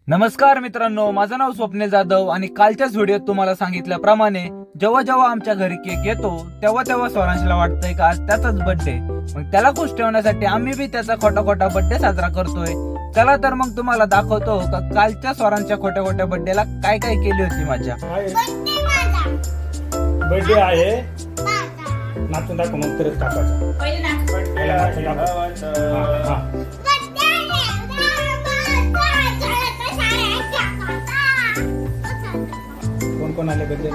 नमस्कार मित्रांनो, माझं नाव स्वप्नील जाधव आणि कालच्याच व्हिडिओत तुम्हाला सांगितल्याप्रमाणे जेव्हा जेव्हा आमच्या घरी केक येतो तेव्हा तेव्हा स्वरांशला वाटतंय का आज त्याचाच बर्थडे, मग त्याला खुश ठेवण्यासाठी आम्ही बी त्याचा खोटा खोटा बर्थडे साजरा करतोय. चला तर मग तुम्हाला दाखवतो का कालच्या स्वरांच्या खोट्या खोट्या बर्थडेला काय काय केली होती माझ्या. बर्थडे आहे नाचून दाखव मग तरच कापायचं. कोण कोण आले बर्थडे?